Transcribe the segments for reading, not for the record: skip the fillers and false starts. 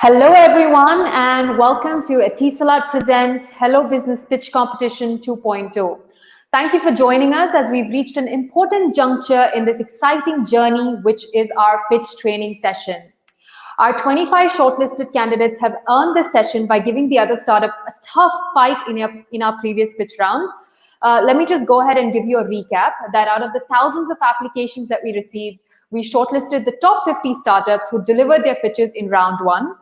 Hello, everyone, and welcome to Etisalat Presents Hello Business Pitch Competition 2.0. Thank you for joining us as we've reached an important juncture in this exciting journey, which is our pitch training session. Our 25 shortlisted candidates have earned this session by giving the other startups a tough fight in our previous pitch round. Let me just go ahead and give you a recap that out of the thousands of applications that we received, we shortlisted the top 50 startups who delivered their pitches in round one.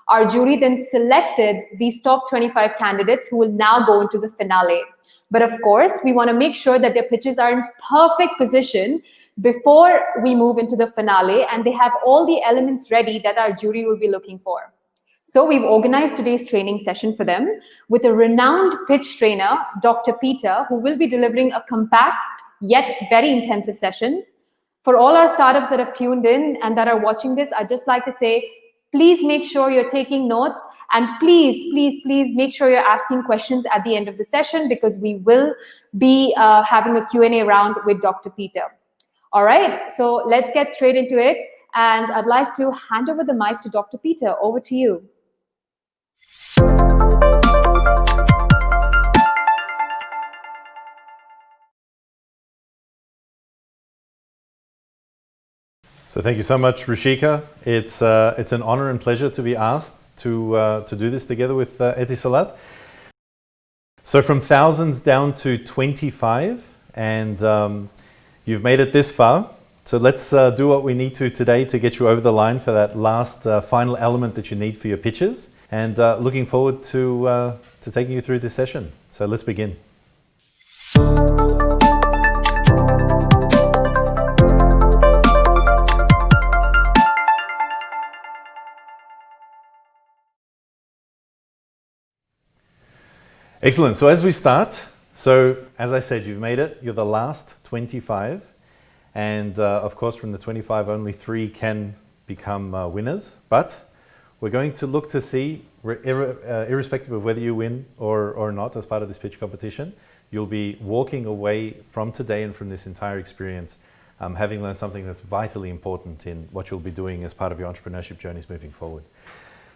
Our jury then selected these top 25 candidates who will now go into the finale. But of course, we want to make sure that their pitches are in perfect position before we move into the finale, and they have all the elements ready that our jury will be looking for. So we've organized today's training session for them with a renowned pitch trainer, Dr. Peter, who will be delivering a compact yet very intensive session. For all our startups that have tuned in and that are watching this, I'd just like to say, please make sure you're taking notes, and please make sure you're asking questions at the end of the session, because we will be having a Q&A round with Dr. Peter. All right, so let's get straight into it. And I'd like to hand over the mic to Dr. Peter. Over to you. So thank you so much, Rushika. It's an honor and pleasure to be asked to do this together with Etisalat. So from thousands down to 25, and you've made it this far. So let's do what we need to today to get you over the line for that last final element that you need for your pitches. And looking forward to taking you through this session. So let's begin. Excellent. So as we start, as I said, you've made it. You're the last 25. And of course, from the 25, only 3 can become winners. But we're going to look to see, irrespective of whether you win or not as part of this pitch competition, you'll be walking away from today and from this entire experience having learned something that's vitally important in what you'll be doing as part of your entrepreneurship journeys moving forward.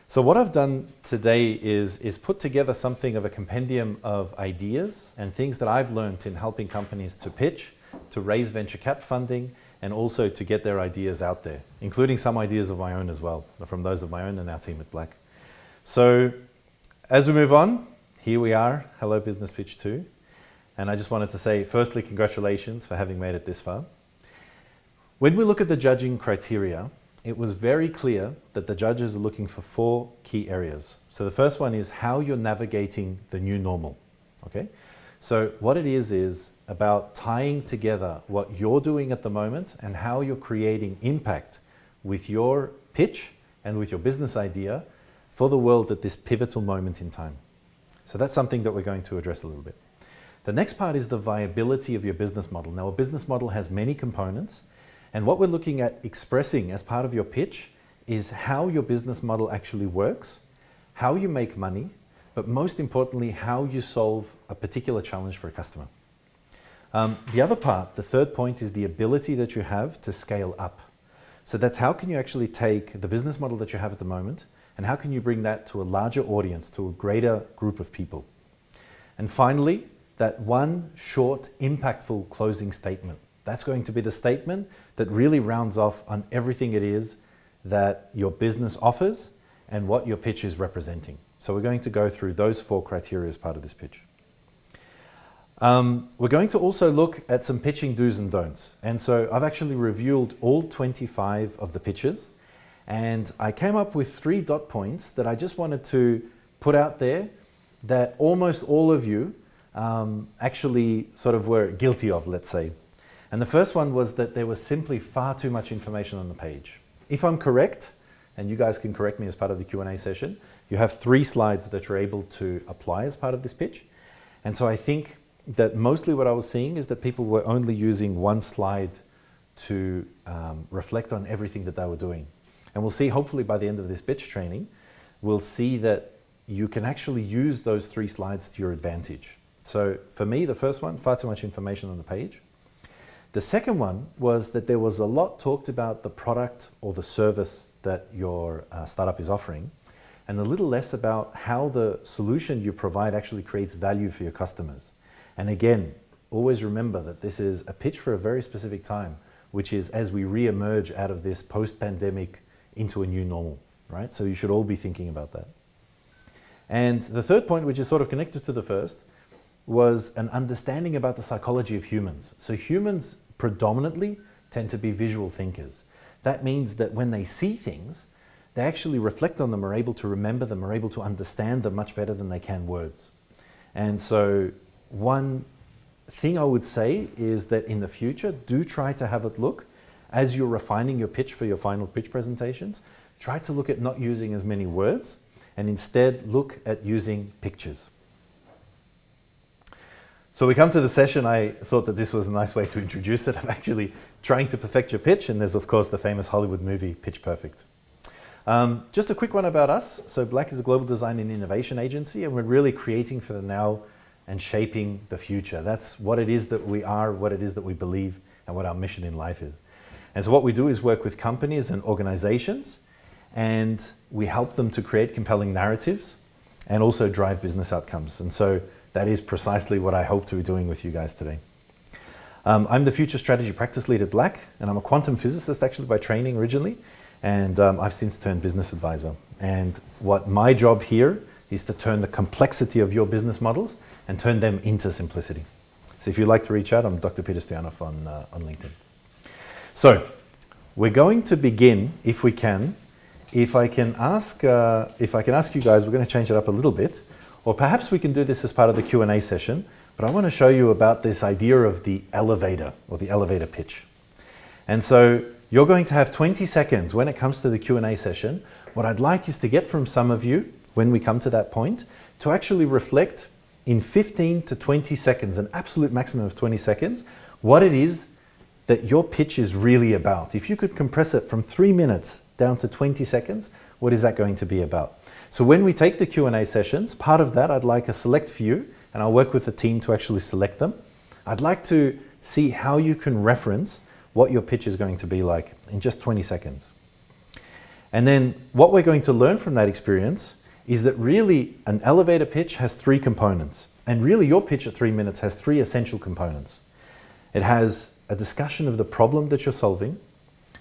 So what I've done today is put together something of a compendium of ideas and things that I've learned in helping companies to pitch, to raise venture cap funding, and also to get their ideas out there, including some ideas of my own as well, from those of my own and our team at Black. So as we move on, here we are, Hello Business Pitch 2. And I just wanted to say, firstly, congratulations for having made it this far. When we look at the judging criteria, it was very clear that the judges are looking for 4 key areas. So the first one is how you're navigating the new normal, okay? So what it is about tying together what you're doing at the moment and how you're creating impact with your pitch and with your business idea for the world at this pivotal moment in time. So that's something that we're going to address a little bit. The next part is the viability of your business model. Now, a business model has many components, and what we're looking at expressing as part of your pitch is how your business model actually works, how you make money, but most importantly, how you solve a particular challenge for a customer. The other part, the third point, is the ability that you have to scale up. So that's how can you actually take the business model that you have at the moment and how can you bring that to a larger audience, to a greater group of people. And finally, that one short, impactful closing statement. That's going to be the statement that really rounds off on everything it is that your business offers and what your pitch is representing. So we're going to go through those 4 criteria as part of this pitch. We're going to also look at some pitching do's and don'ts. And so I've actually reviewed all 25 of the pitches, and I came up with 3 dot points that I just wanted to put out there that almost all of you actually sort of were guilty of, let's say. And the first one was that there was simply far too much information on the page. If I'm correct, and you guys can correct me as part of the Q&A session, you have 3 slides that you're able to apply as part of this pitch. And so I think that mostly what I was seeing is that people were only using 1 slide to reflect on everything that they were doing. And we'll see, hopefully by the end of this pitch training, we'll see that you can actually use those 3 slides to your advantage. So for me, the first one, far too much information on the page. The second one was that there was a lot talked about the product or the service that your startup is offering, and a little less about how the solution you provide actually creates value for your customers. And again, always remember that this is a pitch for a very specific time, which is as we re-emerge out of this post-pandemic into a new normal, right? So you should all be thinking about that. And the third point, which is sort of connected to the first, was an understanding about the psychology of humans. So humans predominantly tend to be visual thinkers. That means that when they see things, they actually reflect on them, are able to remember them, are able to understand them much better than they can words. And so one thing I would say is that in the future, do try to have it look, as you're refining your pitch for your final pitch presentations, try to look at not using as many words and instead look at using pictures. So we come to the session. I thought that this was a nice way to introduce it. I'm actually trying to perfect your pitch, and there's of course the famous Hollywood movie Pitch Perfect. Just a quick one about us. So Black is a global design and innovation agency, and we're really creating for the now and shaping the future. That's what it is that we are, what it is that we believe, and what our mission in life is. And so what we do is work with companies and organizations, and we help them to create compelling narratives and also drive business outcomes. And so that is precisely what I hope to be doing with you guys today. I'm the Future Strategy Practice Lead at Black, and I'm a quantum physicist actually by training originally, and I've since turned business advisor. And what my job here is to turn the complexity of your business models and turn them into simplicity. So if you'd like to reach out, I'm Dr. Peter Stoyanov on LinkedIn. So we're going to begin, if we can. If I can ask you guys, we're going to change it up a little bit, or perhaps we can do this as part of the Q&A session, but I want to show you about this idea of the elevator, or the elevator pitch. And so you're going to have 20 seconds when it comes to the Q&A session. What I'd like is to get from some of you, when we come to that point, to actually reflect in 15 to 20 seconds, an absolute maximum of 20 seconds, what it is that your pitch is really about. If you could compress it from 3 minutes down to 20 seconds, what is that going to be about? So when we take the Q&A sessions, part of that I'd like a select few, and I'll work with the team to actually select them. I'd like to see how you can reference what your pitch is going to be like in just 20 seconds. And then what we're going to learn from that experience is that really an elevator pitch has 3 components. And really your pitch at 3 minutes has 3 essential components. It has a discussion of the problem that you're solving,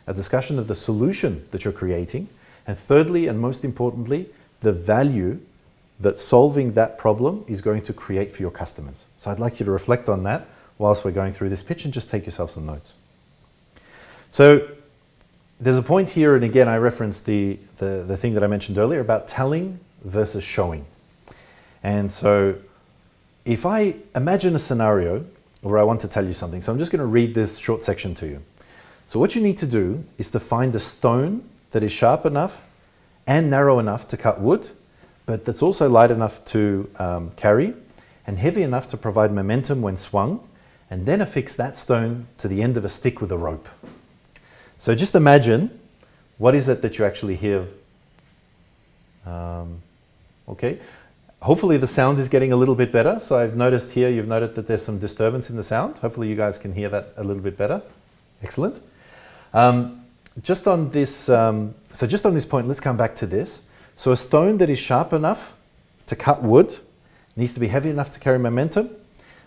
a discussion of the solution that you're creating, and thirdly, and most importantly, the value that solving that problem is going to create for your customers. So I'd like you to reflect on that whilst we're going through this pitch and just take yourself some notes. So there's a point here, and again, I referenced the thing that I mentioned earlier about telling versus showing. And so if I imagine a scenario where I want to tell you something, so I'm just going to read this short section to you. So what you need to do is to find a stone that is sharp enough and narrow enough to cut wood, but that's also light enough to carry and heavy enough to provide momentum when swung, and then affix that stone to the end of a stick with a rope. So just imagine, what is it that you actually hear? Okay, hopefully the sound is getting a little bit better. So I've noticed here, you've noted that there's some disturbance in the sound. Hopefully you guys can hear that a little bit better. Excellent. Just on this point, let's come back to this. So a stone that is sharp enough to cut wood needs to be heavy enough to carry momentum.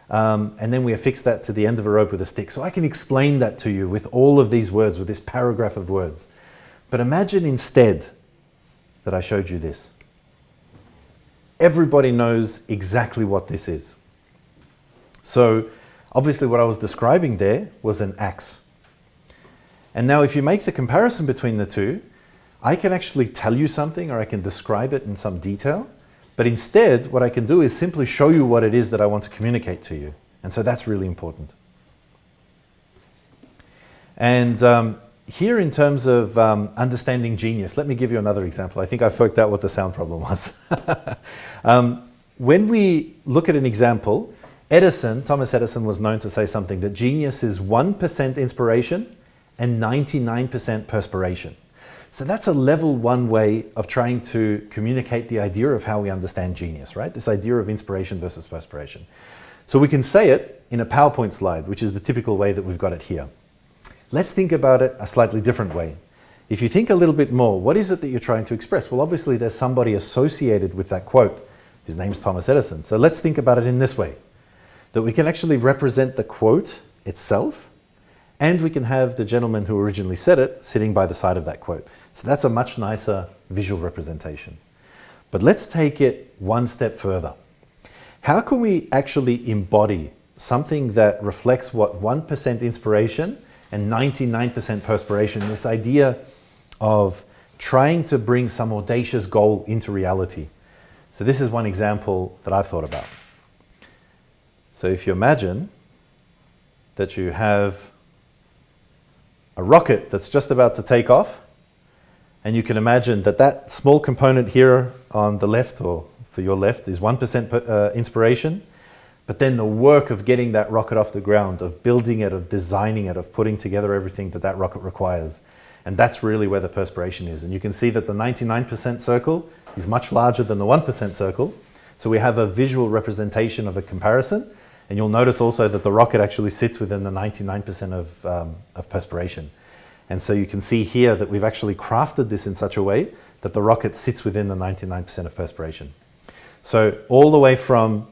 And then we affix that to the end of a rope with a stick. So I can explain that to you with all of these words, with this paragraph of words. But imagine instead that I showed you this. Everybody knows exactly what this is. So obviously what I was describing there was an axe. And now if you make the comparison between the two, I can actually tell you something, or I can describe it in some detail. But instead, what I can do is simply show you what it is that I want to communicate to you. And so that's really important. And here in terms of understanding genius, let me give you another example. I think I've worked out what the sound problem was. When we look at an example, Thomas Edison was known to say something, that genius is 1% inspiration and 99% perspiration. So that's a level 1 way of trying to communicate the idea of how we understand genius, right? This idea of inspiration versus perspiration. So we can say it in a PowerPoint slide, which is the typical way that we've got it here. Let's think about it a slightly different way. if you think a little bit more, what is it that you're trying to express? Well, obviously there's somebody associated with that quote. His name's Thomas Edison. So let's think about it in this way, that we can actually represent the quote itself, and we can have the gentleman who originally said it sitting by the side of that quote. So that's a much nicer visual representation. But let's take it one step further. How can we actually embody something that reflects what 1% inspiration and 99% perspiration, this idea of trying to bring some audacious goal into reality? So this is one example that I've thought about. So if you imagine that you have a rocket that's just about to take off, and you can imagine that that small component here on the left, or for your left, is 1% inspiration, but then the work of getting that rocket off the ground, of building it, of designing it, of putting together everything that that rocket requires. And that's really where the perspiration is. And you can see that the 99% circle is much larger than the 1% circle. So we have a visual representation of a comparison. And you'll notice also that the rocket actually sits within the 99% of perspiration. And so you can see here that we've actually crafted this in such a way that the rocket sits within the 99% of perspiration. So all the way from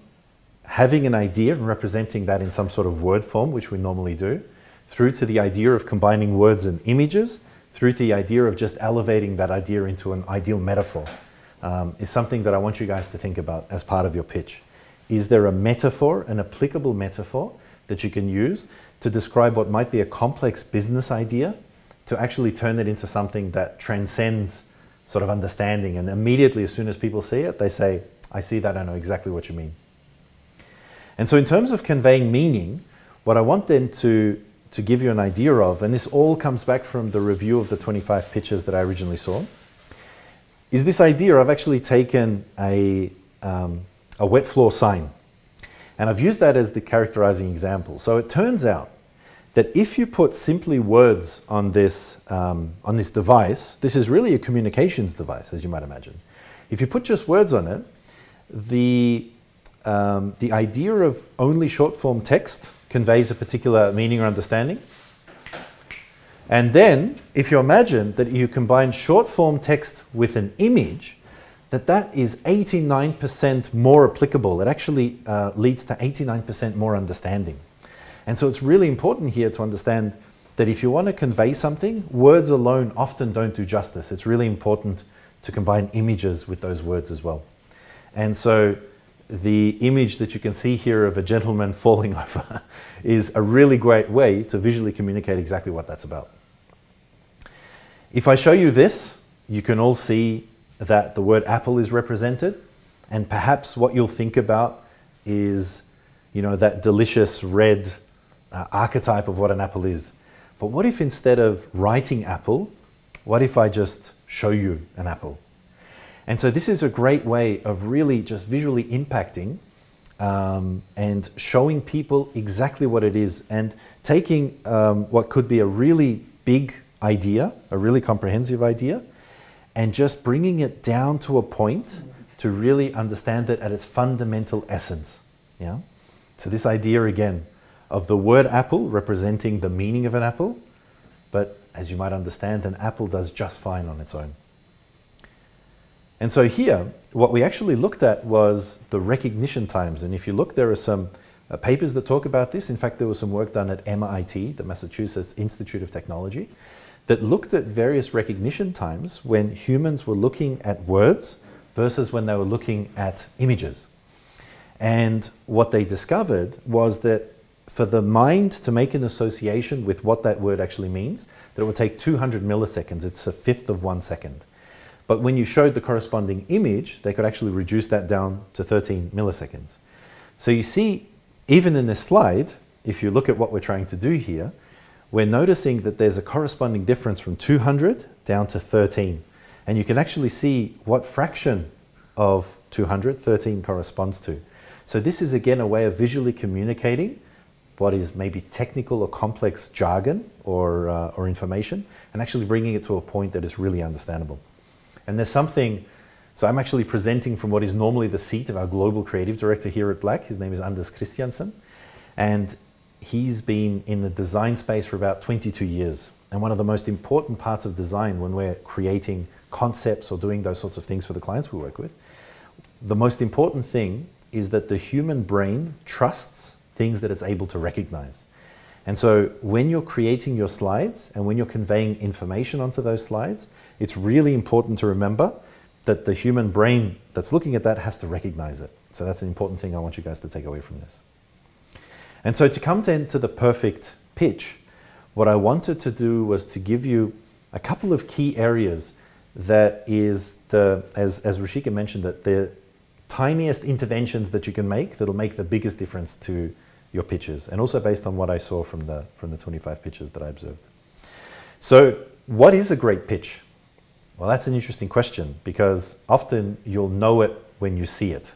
having an idea and representing that in some sort of word form, which we normally do, through to the idea of combining words and images, through to the idea of just elevating that idea into an ideal metaphor, is something that I want you guys to think about as part of your pitch. Is there a metaphor, an applicable metaphor that you can use to describe what might be a complex business idea, to actually turn it into something that transcends sort of understanding, and immediately as soon as people see it, they say, I see that, I know exactly what you mean. And so in terms of conveying meaning, what I want then to give you an idea of, and this all comes back from the review of the 25 pitches that I originally saw, is this idea. I've actually taken a wet floor sign, and I've used that as the characterizing example. So it turns out that if you put simply words on this device, this is really a communications device, as you might imagine. If you put just words on it, the idea of only short form text conveys a particular meaning or understanding. And then if you imagine that you combine short form text with an image, that is 89% more applicable. It actually leads to 89% more understanding. And so it's really important here to understand that if you want to convey something, words alone often don't do justice. It's really important to combine images with those words as well. And so the image that you can see here of a gentleman falling over is a really great way to visually communicate exactly what that's about. If I show you this, you can all see that the word apple is represented, and perhaps what you'll think about is, you know, that delicious red archetype of what an apple is. But what if instead of writing apple, what if I just show you an apple? And so this is a great way of really just visually impacting and showing people exactly what it is, and taking what could be a really big idea, a really comprehensive idea, and just bringing it down to a point to really understand it at its fundamental essence. Yeah. So this idea again of the word apple representing the meaning of an apple, but as you might understand, an apple does just fine on its own. And so here, what we actually looked at was the recognition times. And if you look, there are some papers that talk about this. In fact, there was some work done at MIT, the Massachusetts Institute of Technology, that looked at various recognition times when humans were looking at words versus when they were looking at images. And what they discovered was that for the mind to make an association with what that word actually means, that it would take 200 milliseconds. It's a fifth of 1 second. But when you showed the corresponding image, they could actually reduce that down to 13 milliseconds. So you see, even in this slide, if you look at what we're trying to do here, we're noticing that there's a corresponding difference from 200 down to 13. And you can actually see what fraction of 200 13 corresponds to. So this is again a way of visually communicating what is maybe technical or complex jargon or information, and actually bringing it to a point that is really understandable. And there's something, so I'm actually presenting from what is normally the seat of our global creative director here at Black. His name is Anders Christiansen, and he's been in the design space for about 22 years. And one of the most important parts of design when we're creating concepts or doing those sorts of things for the clients we work with, the most important thing is that the human brain trusts things that it's able to recognize. And so when you're creating your slides and when you're conveying information onto those slides, it's really important to remember that the human brain that's looking at that has to recognize it. So that's an important thing I want you guys to take away from this. And so to come to the perfect pitch, what I wanted to do was to give you a couple of key areas that is as Rushika mentioned, that the tiniest interventions that you can make that'll make the biggest difference to your pitches, and also based on what I saw from the 25 pitches that I observed. So what is a great pitch? Well, that's an interesting question, because often you'll know it when you see it.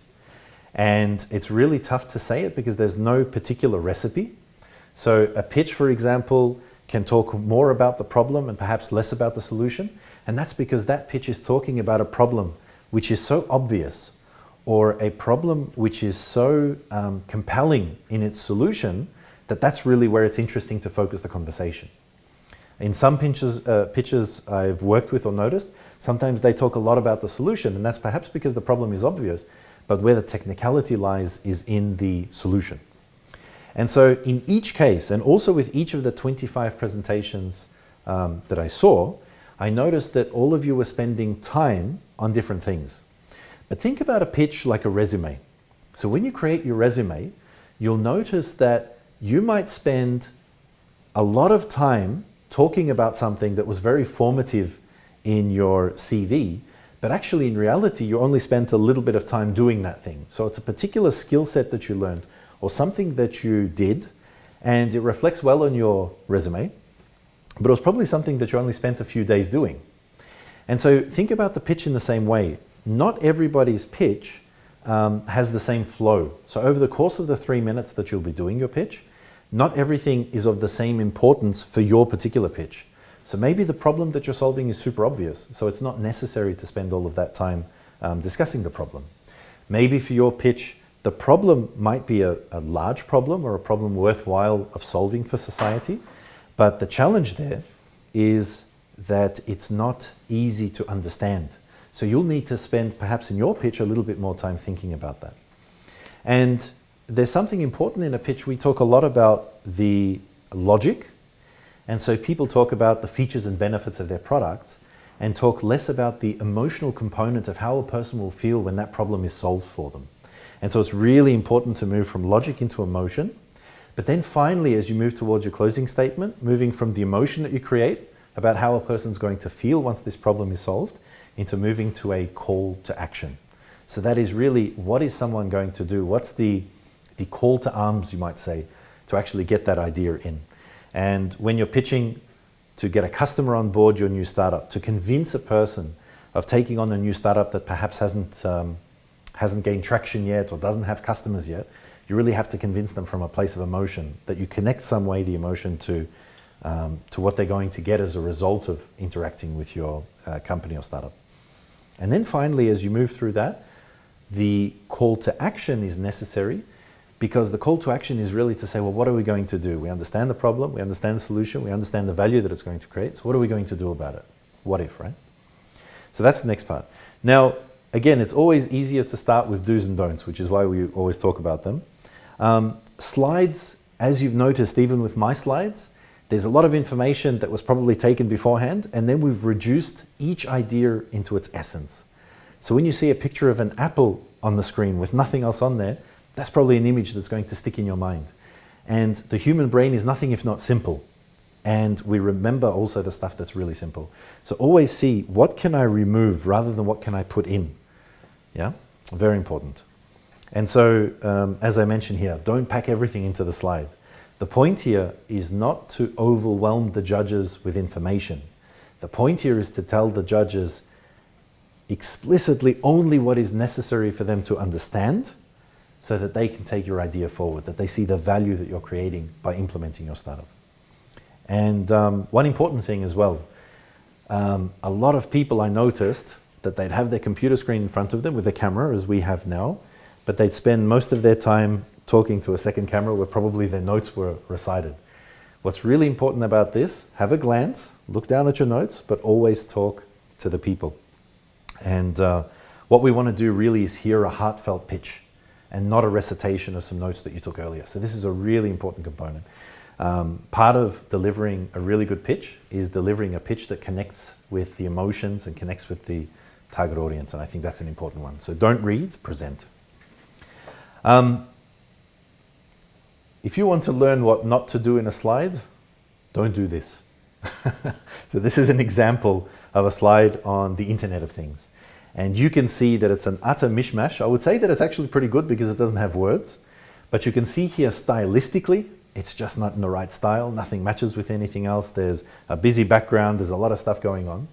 And it's really tough to say it because there's no particular recipe. So a pitch, for example, can talk more about the problem and perhaps less about the solution. And that's because that pitch is talking about a problem which is so obvious, or a problem which is so compelling in its solution, that that's really where it's interesting to focus the conversation. In some pitches I've worked with or noticed, sometimes they talk a lot about the solution, and that's perhaps because the problem is obvious, but where the technicality lies is in the solution. And so in each case, and also with each of the 25 presentations that I saw, I noticed that all of you were spending time on different things. But think about a pitch like a resume. So when you create your resume, you'll notice that you might spend a lot of time talking about something that was very formative in your CV, but actually in reality, you only spent a little bit of time doing that thing. So it's a particular skill set that you learned, or something that you did, and it reflects well on your resume, but it was probably something that you only spent a few days doing. And so think about the pitch in the same way. Not everybody's pitch has the same flow. So over the course of the 3 minutes that you'll be doing your pitch, not everything is of the same importance for your particular pitch. So maybe the problem that you're solving is super obvious, so it's not necessary to spend all of that time discussing the problem. Maybe for your pitch, the problem might be a large problem or a problem worthwhile of solving for society, but the challenge there is that it's not easy to understand. So you'll need to spend perhaps in your pitch a little bit more time thinking about that. And there's something important in a pitch. We talk a lot about the logic. And so people talk about the features and benefits of their products and talk less about the emotional component of how a person will feel when that problem is solved for them. And so it's really important to move from logic into emotion. But then finally, as you move towards your closing statement, moving from the emotion that you create about how a person's going to feel once this problem is solved, into moving to a call to action. So that is really, what is someone going to do? What's the call to arms, you might say, to actually get that idea in? And when you're pitching to get a customer on board your new startup, to convince a person of taking on a new startup that perhaps hasn't gained traction yet or doesn't have customers yet, you really have to convince them from a place of emotion, that you connect some way the emotion to what they're going to get as a result of interacting with your company or startup. And then finally, as you move through that, the call to action is necessary, because the call to action is really to say, well, what are we going to do? We understand the problem, we understand the solution, we understand the value that it's going to create. So what are we going to do about it? What if, right? So that's the next part. Now, again, it's always easier to start with do's and don'ts, which is why we always talk about them. Slides, as you've noticed, even with my slides, there's a lot of information that was probably taken beforehand, and then we've reduced each idea into its essence. So when you see a picture of an apple on the screen with nothing else on there, that's probably an image that's going to stick in your mind. And the human brain is nothing if not simple. And we remember also the stuff that's really simple. So always see, what can I remove rather than what can I put in? Yeah, very important. And so, as I mentioned here, don't pack everything into the slide. The point here is not to overwhelm the judges with information. The point here is to tell the judges explicitly only what is necessary for them to understand, so that they can take your idea forward, that they see the value that you're creating by implementing your startup. And one important thing as well, a lot of people I noticed that they'd have their computer screen in front of them with a camera, as we have now, but they'd spend most of their time talking to a second camera where probably their notes were recited. What's really important about this, have a glance, look down at your notes, but always talk to the people. And what we want to do really is hear a heartfelt pitch and not a recitation of some notes that you took earlier. So this is a really important component. Part of delivering a really good pitch is delivering a pitch that connects with the emotions and connects with the target audience. And I think that's an important one. So don't read, present. If you want to learn what not to do in a slide, don't do this. So this is an example of a slide on the Internet of Things. And you can see that it's an utter mishmash. I would say that it's actually pretty good because it doesn't have words. But you can see here stylistically, it's just not in the right style. Nothing matches with anything else. There's a busy background. There's a lot of stuff going on.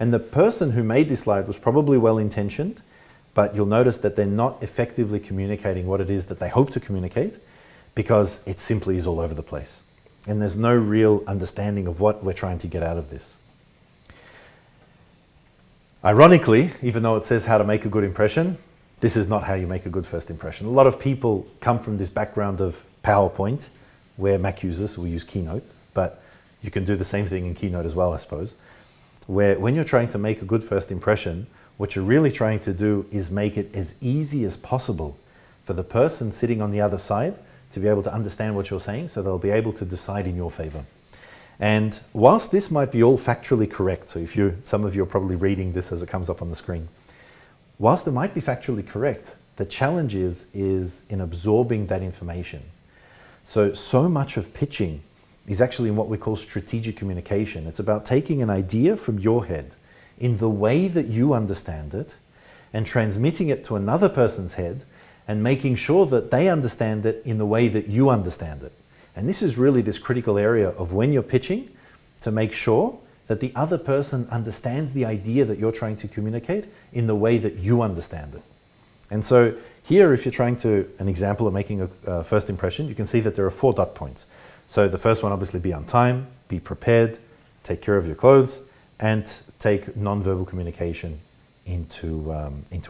And the person who made this slide was probably well-intentioned, but you'll notice that they're not effectively communicating what it is that they hope to communicate, because it simply is all over the place. And there's no real understanding of what we're trying to get out of this. Ironically, even though it says how to make a good impression, this is not how you make a good first impression. A lot of people come from this background of PowerPoint, where Mac users, so we use Keynote, but you can do the same thing in Keynote as well, I suppose, where when you're trying to make a good first impression, what you're really trying to do is make it as easy as possible for the person sitting on the other side to be able to understand what you're saying, so they'll be able to decide in your favor. And whilst this might be all factually correct, so if some of you are probably reading this as it comes up on the screen, whilst it might be factually correct, the challenge is in absorbing that information. So much of pitching is actually in what we call strategic communication. It's about taking an idea from your head in the way that you understand it and transmitting it to another person's head and making sure that they understand it in the way that you understand it. And this is really this critical area of when you're pitching, to make sure that the other person understands the idea that you're trying to communicate in the way that you understand it. And so here, if you're trying to, an example of making a first impression, you can see that there are 4 dot points. So the first one, obviously, be on time, be prepared, take care of your clothes, and take non-verbal communication into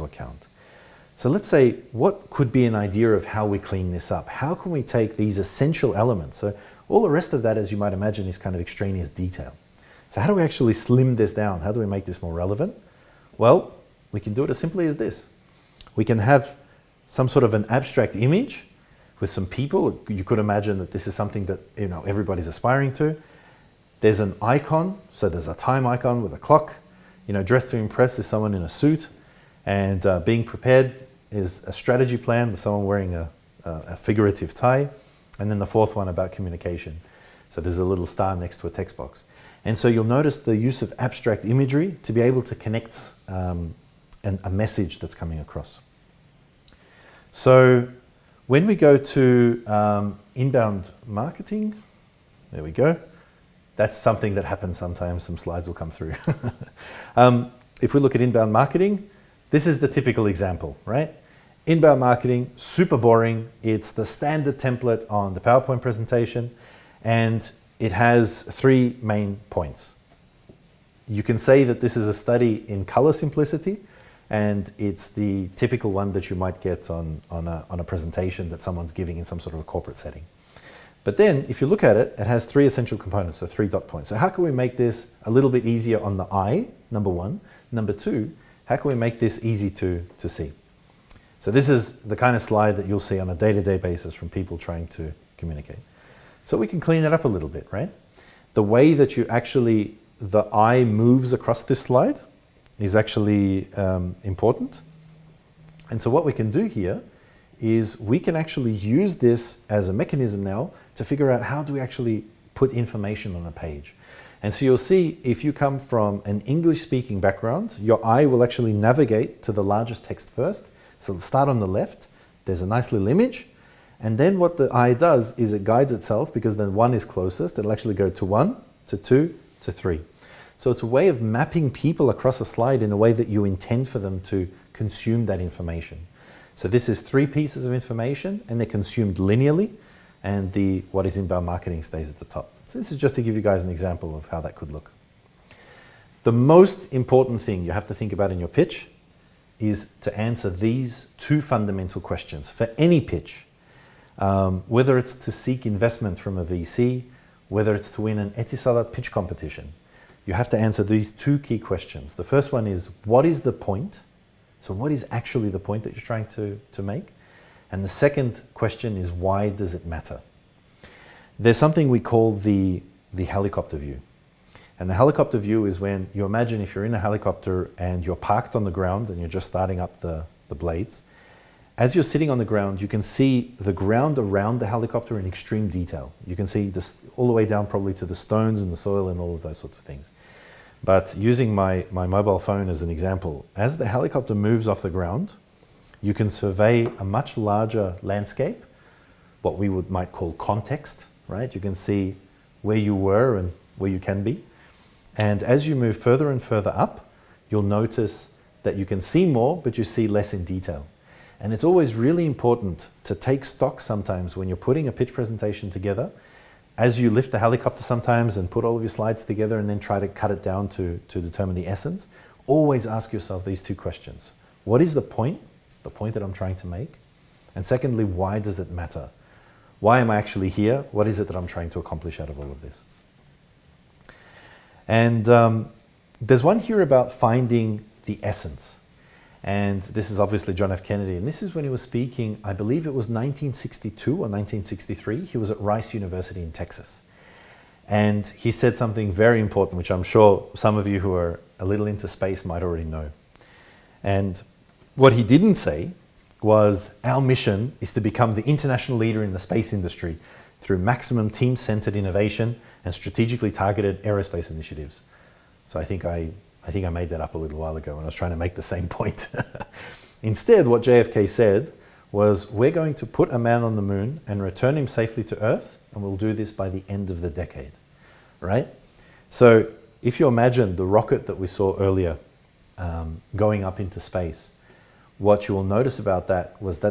account. So let's say, what could be an idea of how we clean this up? How can we take these essential elements? So all the rest of that, as you might imagine, is kind of extraneous detail. So how do we actually slim this down? How do we make this more relevant? Well, we can do it as simply as this. We can have some sort of an abstract image with some people. You could imagine that this is something that everybody's aspiring to. There's an icon, so there's a time icon with a clock. Dressed to impress is someone in a suit, and being prepared is a strategy plan with someone wearing a figurative tie, and then the 4th one about communication. So there's a little star next to a text box. And so you'll notice the use of abstract imagery to be able to connect a message that's coming across. So when we go to inbound marketing, there we go. That's something that happens sometimes. Some slides will come through. If we look at inbound marketing, this is the typical example, right? Inbound marketing, super boring. It's the standard template on the PowerPoint presentation, and it has 3 main points. You can say that this is a study in color simplicity, and it's the typical one that you might get on a presentation that someone's giving in some sort of a corporate setting. But then, if you look at it, it has 3 essential components, so 3 dot points. So how can we make this a little bit easier on the eye, number 1? Number 2, how can we make this easy to see? So this is the kind of slide that you'll see on a day-to-day basis from people trying to communicate. So we can clean it up a little bit, right? The way that the eye moves across this slide is actually important. And so what we can do here is we can actually use this as a mechanism now to figure out how do we actually put information on a page. And so you'll see, if you come from an English-speaking background, your eye will actually navigate to the largest text first. So it'll start on the left, there's a nice little image, and then what the eye does is it guides itself, because then 1 is closest, it'll actually go to 1, to 2, to 3. So it's a way of mapping people across a slide in a way that you intend for them to consume that information. So this is 3 pieces of information, and they're consumed linearly, and what is inbound marketing stays at the top. So this is just to give you guys an example of how that could look. The most important thing you have to think about in your pitch is to answer these 2 fundamental questions for any pitch. Whether it's to seek investment from a VC, whether it's to win an Etisalat pitch competition, you have to answer these two key questions. The first one is, what is the point? So what is actually the point that you're trying to make? And the second question is, why does it matter? There's something we call the helicopter view. And the helicopter view is when you imagine if you're in a helicopter and you're parked on the ground and you're just starting up the blades. As you're sitting on the ground, you can see the ground around the helicopter in extreme detail. You can see this all the way down probably to the stones and the soil and all of those sorts of things. But using my mobile phone as an example, as the helicopter moves off the ground, you can survey a much larger landscape, what we might call context, right? You can see where you were and where you can be. And as you move further and further up, you'll notice that you can see more, but you see less in detail. And it's always really important to take stock sometimes when you're putting a pitch presentation together, as you lift the helicopter sometimes and put all of your slides together and then try to cut it down to determine the essence, always ask yourself these two questions. What is the point that I'm trying to make? And secondly, why does it matter? Why am I actually here? What is it that I'm trying to accomplish out of all of this? And there's one here about finding the essence. And this is obviously John F. Kennedy. And this is when he was speaking, I believe it was 1962 or 1963. He was at Rice University in Texas. And he said something very important, which I'm sure some of you who are a little into space might already know. And what he didn't say was, our mission is to become the international leader in the space industry through maximum team-centered innovation and strategically targeted aerospace initiatives. So I think I made that up a little while ago when I was trying to make the same point. Instead, what JFK said was, we're going to put a man on the moon and return him safely to Earth, and we'll do this by the end of the decade, right? So if you imagine the rocket that we saw earlier going up into space, what you will notice about that was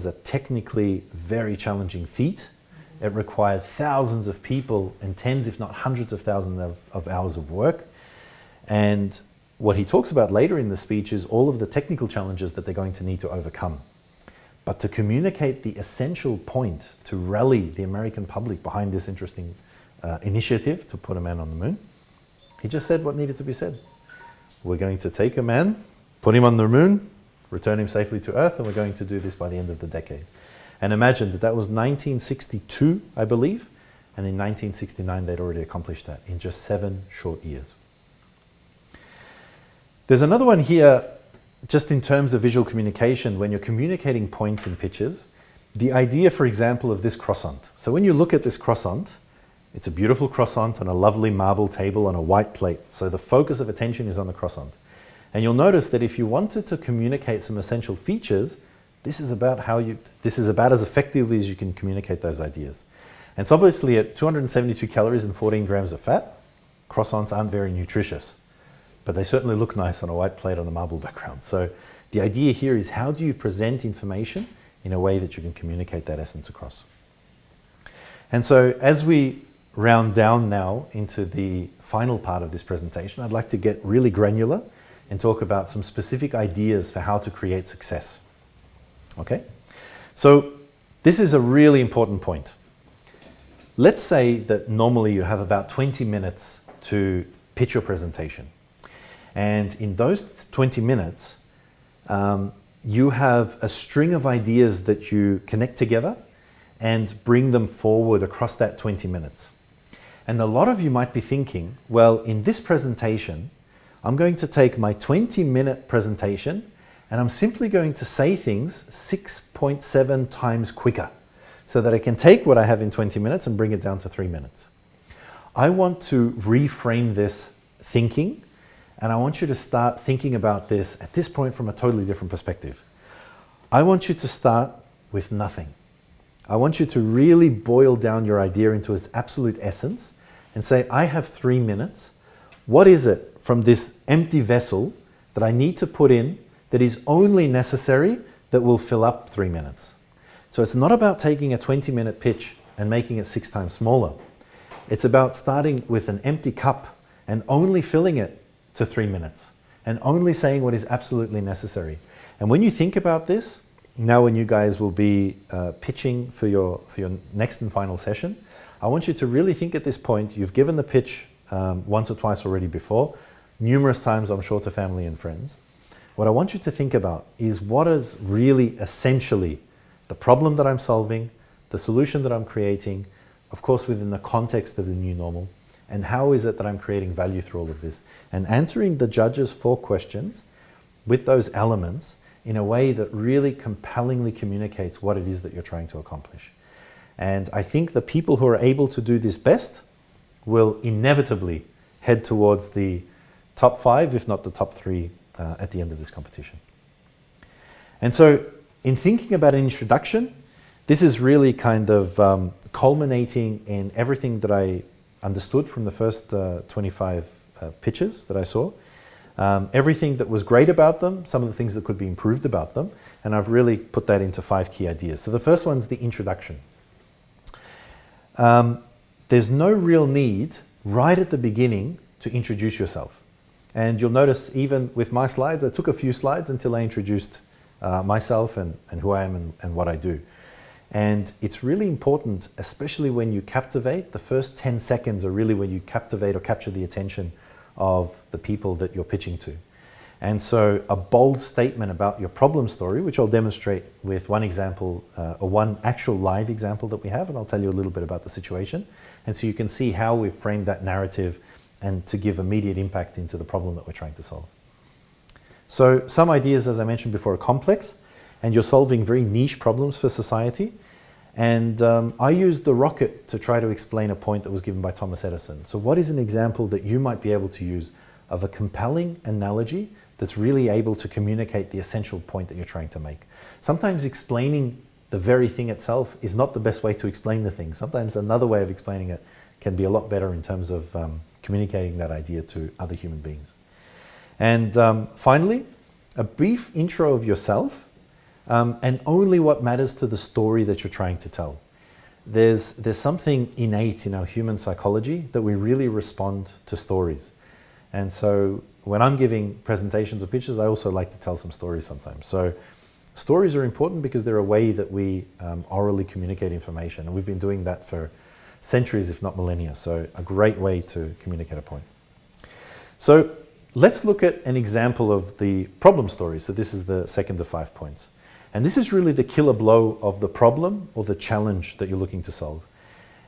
a technically very challenging feat. It required thousands of people and tens, if not hundreds of thousands of hours of work. And what he talks about later in the speech is all of the technical challenges that they're going to need to overcome. But to communicate the essential point, to rally the American public behind this interesting initiative to put a man on the moon, he just said what needed to be said. We're going to take a man, put him on the moon, return him safely to Earth, and we're going to do this by the end of the decade. And imagine that was 1962, I believe, and in 1969 they'd already accomplished that in just 7 short years. There's another one here, just in terms of visual communication, when you're communicating points in pitches, the idea, for example, of this croissant. So when you look at this croissant, it's a beautiful croissant on a lovely marble table on a white plate. So the focus of attention is on the croissant. And you'll notice that if you wanted to communicate some essential features, this is about as effectively as you can communicate those ideas. And it's obviously at 272 calories and 14 grams of fat, croissants aren't very nutritious, but they certainly look nice on a white plate on a marble background. So the idea here is, how do you present information in a way that you can communicate that essence across? And so as we round down now into the final part of this presentation, I'd like to get really granular and talk about some specific ideas for how to create success. Okay? So this is a really important point. Let's say that normally you have about 20 minutes to pitch your presentation. And in those 20 minutes, you have a string of ideas that you connect together and bring them forward across that 20 minutes. And a lot of you might be thinking, well, in this presentation, I'm going to take my 20-minute presentation and I'm simply going to say things 6.7 times quicker so that I can take what I have in 20 minutes and bring it down to 3 minutes. I want to reframe this thinking, and I want you to start thinking about this at this point from a totally different perspective. I want you to start with nothing. I want you to really boil down your idea into its absolute essence and say, I have 3 minutes. What is it from this empty vessel that I need to put in that is only necessary that will fill up 3 minutes? So it's not about taking a 20-minute pitch and making it 6 times smaller. It's about starting with an empty cup and only filling it to 3 minutes and only saying what is absolutely necessary. And when you think about this, now when you guys will be pitching for your next and final session, I want you to really think at this point. You've given the pitch once or twice already before, numerous times I'm sure to family and friends. What I want you to think about is what is really essentially the problem that I'm solving, the solution that I'm creating, of course within the context of the new normal, and how is it that I'm creating value through all of this? And answering the judges' 4 questions with those elements in a way that really compellingly communicates what it is that you're trying to accomplish. And I think the people who are able to do this best will inevitably head towards the top 5, if not the top 3, at the end of this competition. And so in thinking about an introduction, this is really kind of culminating in everything that I understood from the first 25 pitches that I saw. Everything that was great about them, some of the things that could be improved about them, and I've really put that into 5 key ideas. So the first one's the introduction. There's no real need right at the beginning to introduce yourself. And you'll notice even with my slides, I took a few slides until I introduced myself and who I am and what I do. And it's really important, especially when you captivate, the first 10 seconds are really when you captivate or capture the attention of the people that you're pitching to. And so a bold statement about your problem story, which I'll demonstrate with one example, or one actual live example that we have, and I'll tell you a little bit about the situation. And so you can see how we've framed that narrative and to give immediate impact into the problem that we're trying to solve. So some ideas, as I mentioned before, are complex, and you're solving very niche problems for society. And I used the rocket to try to explain a point that was given by Thomas Edison. So what is an example that you might be able to use of a compelling analogy that's really able to communicate the essential point that you're trying to make? Sometimes explaining the very thing itself is not the best way to explain the thing. Sometimes another way of explaining it can be a lot better in terms of communicating that idea to other human beings. And finally, a brief intro of yourself, and only what matters to the story that you're trying to tell. There's something innate in our human psychology that we really respond to stories. And so when I'm giving presentations or pitches, I also like to tell some stories sometimes. So stories are important because they're a way that we orally communicate information. And we've been doing that for centuries, if not millennia. So a great way to communicate a point. So let's look at an example of the problem story. So this is the second of 5 points. And this is really the killer blow of the problem or the challenge that you're looking to solve.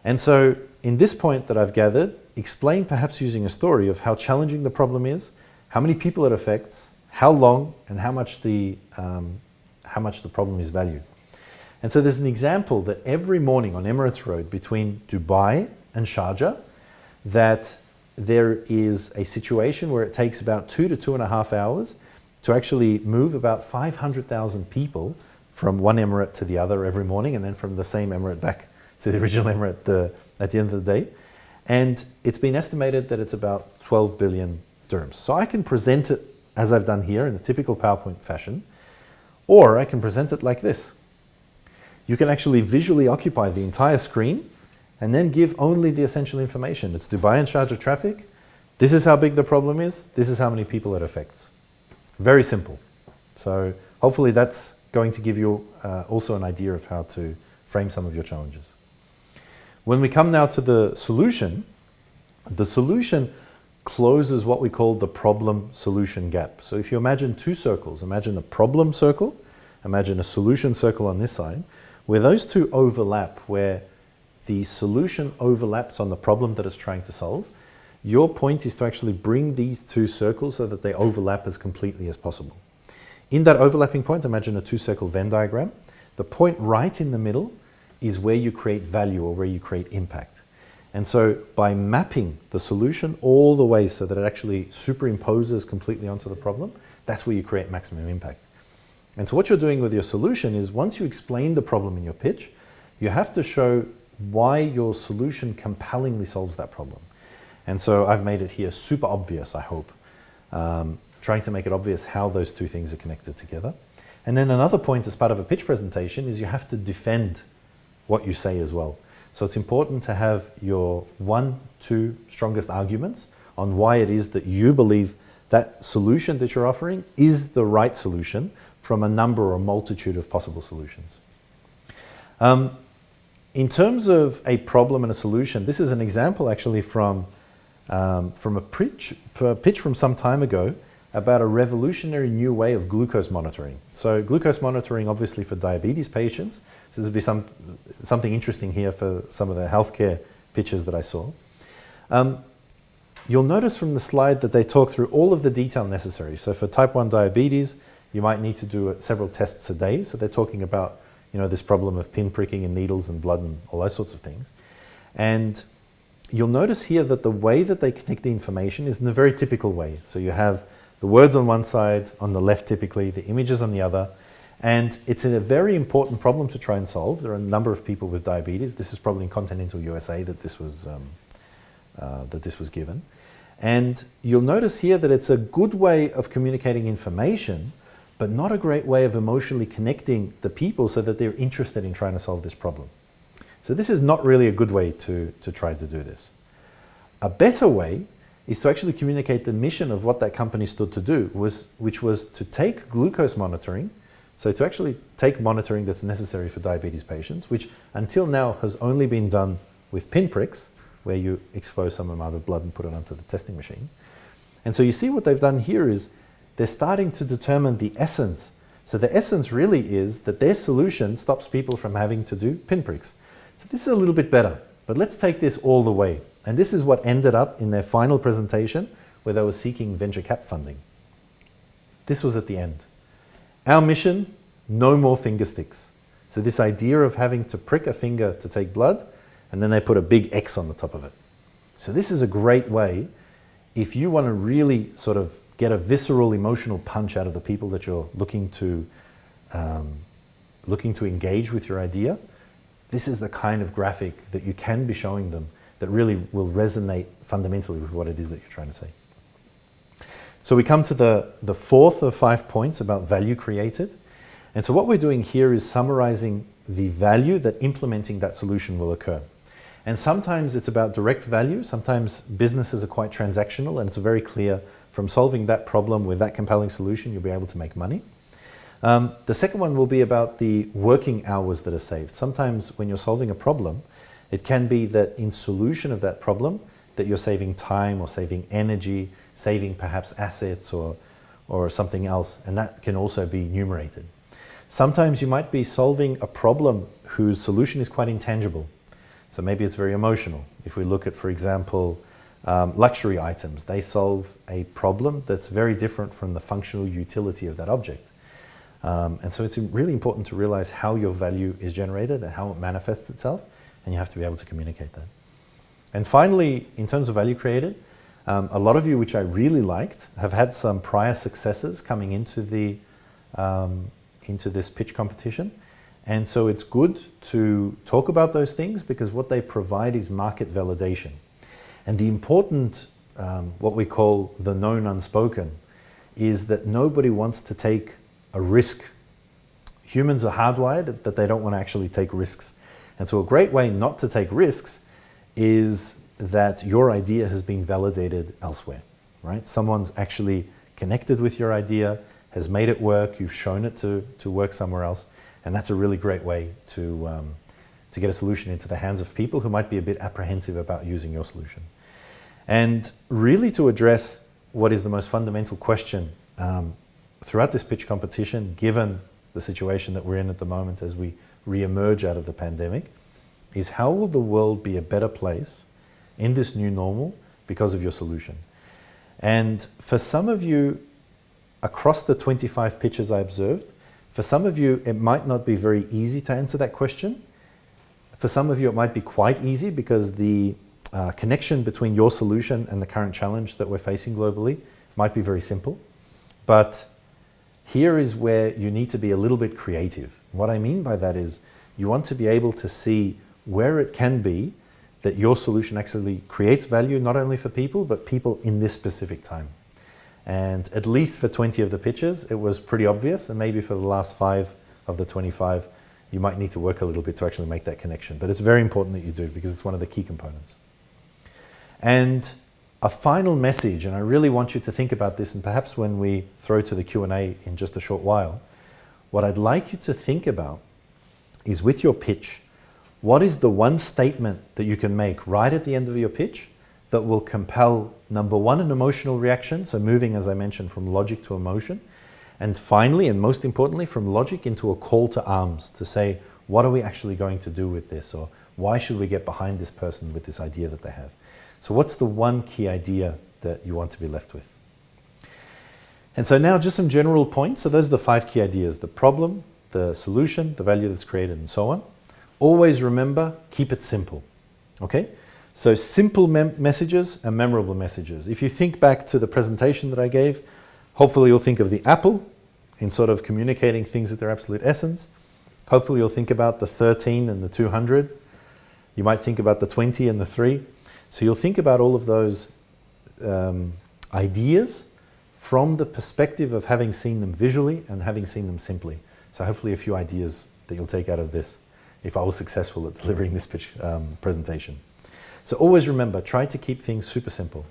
And so in this point that I've gathered, explain perhaps using a story of how challenging the problem is, how many people it affects, how long, and how much the problem is valued. And so there's an example that every morning on Emirates Road between Dubai and Sharjah, that there is a situation where it takes about 2 to 2.5 hours to actually move about 500,000 people from one emirate to the other every morning, and then from the same emirate back to the original emirate at the end of the day. And it's been estimated that it's about 12 billion dirhams. So I can present it as I've done here in a typical PowerPoint fashion, or I can present it like this. You can actually visually occupy the entire screen and then give only the essential information. It's Dubai and Sharjah traffic. This is how big the problem is. This is how many people it affects. Very simple. So hopefully that's going to give you also an idea of how to frame some of your challenges. When we come now to the solution closes what we call the problem-solution gap. So if you imagine 2 circles, imagine a problem circle, imagine a solution circle on this side, where those 2 overlap, where the solution overlaps on the problem that it's trying to solve, your point is to actually bring these 2 circles so that they overlap as completely as possible. In that overlapping point, imagine a 2-circle Venn diagram. The point right in the middle is where you create value or where you create impact. And so by mapping the solution all the way so that it actually superimposes completely onto the problem, that's where you create maximum impact. And so what you're doing with your solution is once you explain the problem in your pitch, you have to show why your solution compellingly solves that problem. And so I've made it here super obvious, I hope, trying to make it obvious how those 2 things are connected together. And then another point as part of a pitch presentation is you have to defend what you say as well. So it's important to have your 1-2 strongest arguments on why it is that you believe that solution that you're offering is the right solution from a number or a multitude of possible solutions. In terms of a problem and a solution, this is an example actually from a pitch from some time ago about a revolutionary new way of glucose monitoring. So glucose monitoring, obviously for diabetes patients, so this would be something interesting here for some of the healthcare pitches that I saw. You'll notice from the slide that they talk through all of the detail necessary. So for type 1 diabetes, you might need to do several tests a day. So they're talking about, this problem of pinpricking and needles and blood and all those sorts of things. And you'll notice here that the way that they connect the information is in a very typical way. So you have the words on one side, on the left typically, the images on the other, and it's a very important problem to try and solve. There are a number of people with diabetes. This is probably in continental USA that this was given. And you'll notice here that it's a good way of communicating information, but not a great way of emotionally connecting the people so that they're interested in trying to solve this problem. So this is not really a good way to try to do this. A better way is to actually communicate the mission of what that company stood to do, which was to take glucose monitoring, so to actually take monitoring that's necessary for diabetes patients, which until now has only been done with pinpricks, where you expose some amount of blood and put it onto the testing machine. And so you see what they've done here is they're starting to determine the essence. So the essence really is that their solution stops people from having to do pinpricks. So this is a little bit better, but let's take this all the way. And this is what ended up in their final presentation where they were seeking venture cap funding. This was at the end. Our mission, no more finger sticks. So this idea of having to prick a finger to take blood, and then they put a big X on the top of it. So this is a great way if you want to really sort of get a visceral emotional punch out of the people that you're looking to engage with your idea. This is the kind of graphic that you can be showing them that really will resonate fundamentally with what it is that you're trying to say. So we come to the fourth of 5 points about value created. And so what we're doing here is summarizing the value that implementing that solution will occur. And sometimes it's about direct value. Sometimes businesses are quite transactional, and it's very clear from solving that problem with that compelling solution, you'll be able to make money. The second one will be about the working hours that are saved. Sometimes when you're solving a problem, it can be that in solution of that problem, that you're saving time or saving energy, saving perhaps assets or something else, and that can also be enumerated. Sometimes you might be solving a problem whose solution is quite intangible. So maybe it's very emotional. If we look at, for example, luxury items, they solve a problem that's very different from the functional utility of that object. And so it's really important to realize how your value is generated and how it manifests itself, and you have to be able to communicate that. And finally, in terms of value created, a lot of you, which I really liked, have had some prior successes coming into this pitch competition. And so it's good to talk about those things because what they provide is market validation. And the important, what we call the known unspoken, is that nobody wants to take a risk. Humans are hardwired that they don't want to actually take risks. And so a great way not to take risks is that your idea has been validated elsewhere, right? Someone's actually connected with your idea, has made it work, you've shown it to work somewhere else. And that's a really great way to get a solution into the hands of people who might be a bit apprehensive about using your solution. And really to address what is the most fundamental question throughout this pitch competition, given the situation that we're in at the moment as we re-emerge out of the pandemic, is how will the world be a better place in this new normal because of your solution? And for some of you, across the 25 pitches I observed, for some of you, it might not be very easy to answer that question. For some of you, it might be quite easy because the connection between your solution and the current challenge that we're facing globally might be very simple. But here is where you need to be a little bit creative. What I mean by that is you want to be able to see where it can be that your solution actually creates value, not only for people, but people in this specific time. And at least for 20 of the pitches, it was pretty obvious. And maybe for the last 5 of the 25, you might need to work a little bit to actually make that connection. But it's very important that you do because it's one of the key components. And a final message, and I really want you to think about this, and perhaps when we throw to the Q&A in just a short while, what I'd like you to think about is, with your pitch, what is the one statement that you can make right at the end of your pitch that will compel, number one, an emotional reaction, so moving, as I mentioned, from logic to emotion, and finally, and most importantly, from logic into a call to arms to say, what are we actually going to do with this? Or why should we get behind this person with this idea that they have? So what's the one key idea that you want to be left with? And so now just some general points. So those are the 5 key ideas: the problem, the solution, the value that's created, and so on. Always remember, keep it simple, okay? So simple messages and memorable messages. If you think back to the presentation that I gave, hopefully you'll think of the apple in sort of communicating things at their absolute essence. Hopefully you'll think about the 13 and the 200. You might think about the 20 and the 3. So you'll think about all of those ideas from the perspective of having seen them visually and having seen them simply. So hopefully a few ideas that you'll take out of this if I was successful at delivering this pitch presentation. So always remember, try to keep things super simple.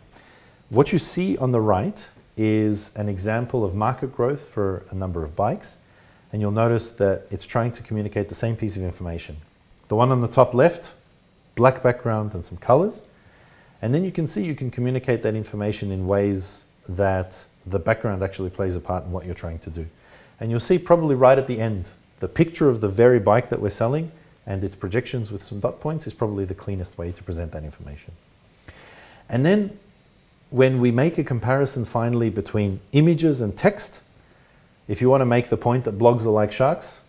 What you see on the right is an example of market growth for a number of bikes, and you'll notice that it's trying to communicate the same piece of information. The one on the top left, black background and some colors, and then you can see you can communicate that information in ways that the background actually plays a part in what you're trying to do. And you'll see probably right at the end, the picture of the very bike that we're selling and its projections with some dot points is probably the cleanest way to present that information. And then when we make a comparison finally between images and text, if you want to make the point that blogs are like sharks,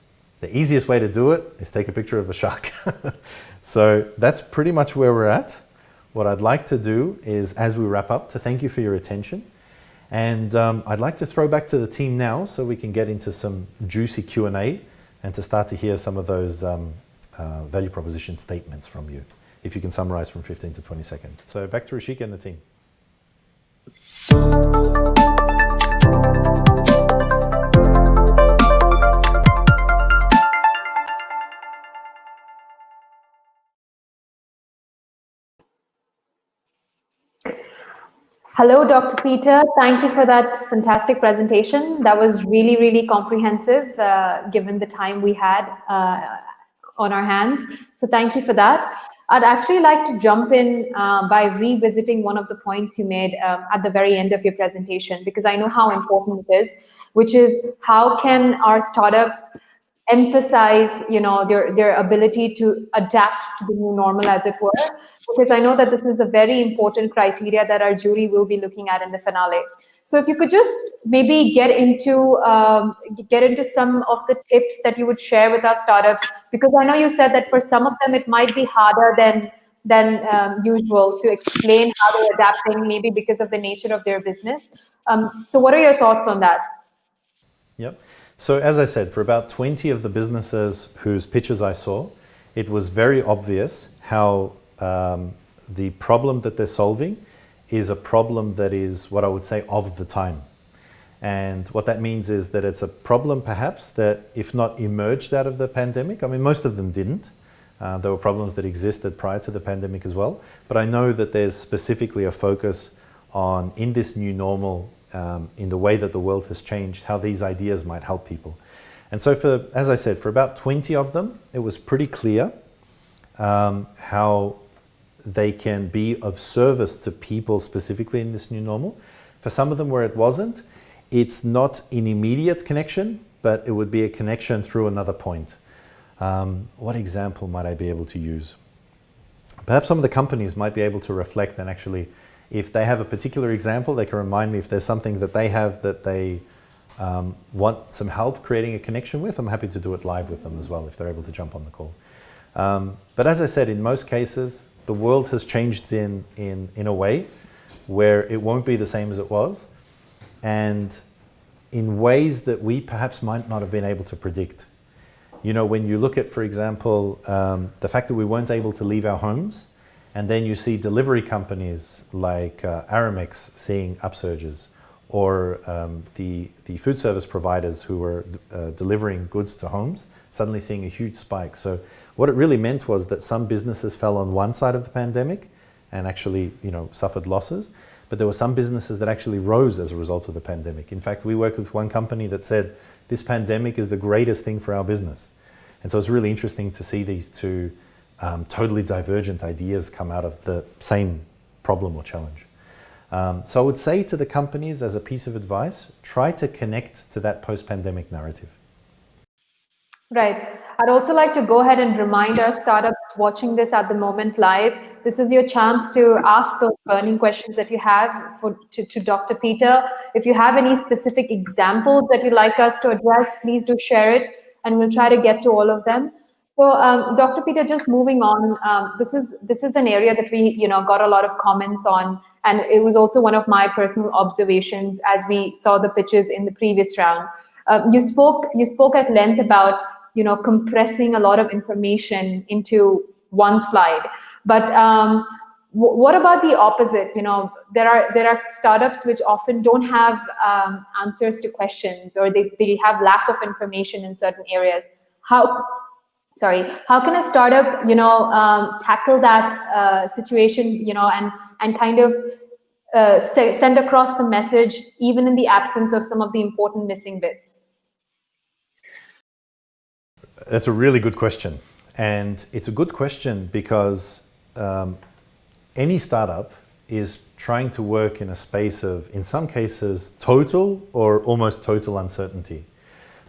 the easiest way to do it is take a picture of a shark. So that's pretty much where we're at. What I'd like to do is, as we wrap up, to thank you for your attention. And I'd like to throw back to the team now so we can get into some juicy Q&A and to start to hear some of those value proposition statements from you, if you can summarize from 15 to 20 seconds. So back to Rishika and the team. Hello, Dr. Peter. Thank you for that fantastic presentation. That was really, really comprehensive, given the time we had on our hands. So thank you for that. I'd actually like to jump in by revisiting one of the points you made at the very end of your presentation, because I know how important it is, which is how can our startups emphasize, their ability to adapt to the new normal, as it were, because I know that this is a very important criteria that our jury will be looking at in the finale. So if you could just maybe get into some of the tips that you would share with our startups, because I know you said that for some of them it might be harder than usual to explain how they're adapting, maybe because of the nature of their business. So what are your thoughts on that? Yep. So as I said, for about 20 of the businesses whose pitches I saw, it was very obvious how the problem that they're solving is a problem that is what I would say of the time. And what that means is that it's a problem perhaps that, if not emerged out of the pandemic, I mean, most of them didn't. There were problems that existed prior to the pandemic as well. But I know that there's specifically a focus on, in this new normal, in the way that the world has changed, how these ideas might help people. And so as I said, for about 20 of them, it was pretty clear how they can be of service to people specifically in this new normal. For some of them where it wasn't, it's not an immediate connection, but it would be a connection through another point. What example might I be able to use? Perhaps some of the companies might be able to reflect, and actually, if they have a particular example, they can remind me if there's something that they have that they want some help creating a connection with. I'm happy to do it live with them as well if they're able to jump on the call. But as I said, in most cases, the world has changed in a way where it won't be the same as it was, and in ways that we perhaps might not have been able to predict. When you look at, for example, the fact that we weren't able to leave our homes, and then you see delivery companies like Aramex seeing upsurges, or the food service providers who were delivering goods to homes suddenly seeing a huge spike. So what it really meant was that some businesses fell on one side of the pandemic and actually, suffered losses, but there were some businesses that actually rose as a result of the pandemic. In fact, we worked with one company that said this pandemic is the greatest thing for our business. And so it's really interesting to see these two totally divergent ideas come out of the same problem or challenge. So I would say to the companies, as a piece of advice, try to connect to that post-pandemic narrative. Right. I'd also like to go ahead and remind our startups watching this at the moment live, this is your chance to ask those burning questions that you have to Dr. Peter. If you have any specific examples that you'd like us to address, please do share it, and we'll try to get to all of them. So, Dr. Peter, just moving on, this is an area that we got a lot of comments on, and it was also one of my personal observations as we saw the pitches in the previous round. You spoke at length about compressing a lot of information into one slide, but what about the opposite? There are startups which often don't have answers to questions, or they have lack of information in certain areas. How can a startup tackle that situation, and kind of send across the message even in the absence of some of the important missing bits? That's a really good question. And it's a good question because any startup is trying to work in a space of, in some cases, total or almost total uncertainty.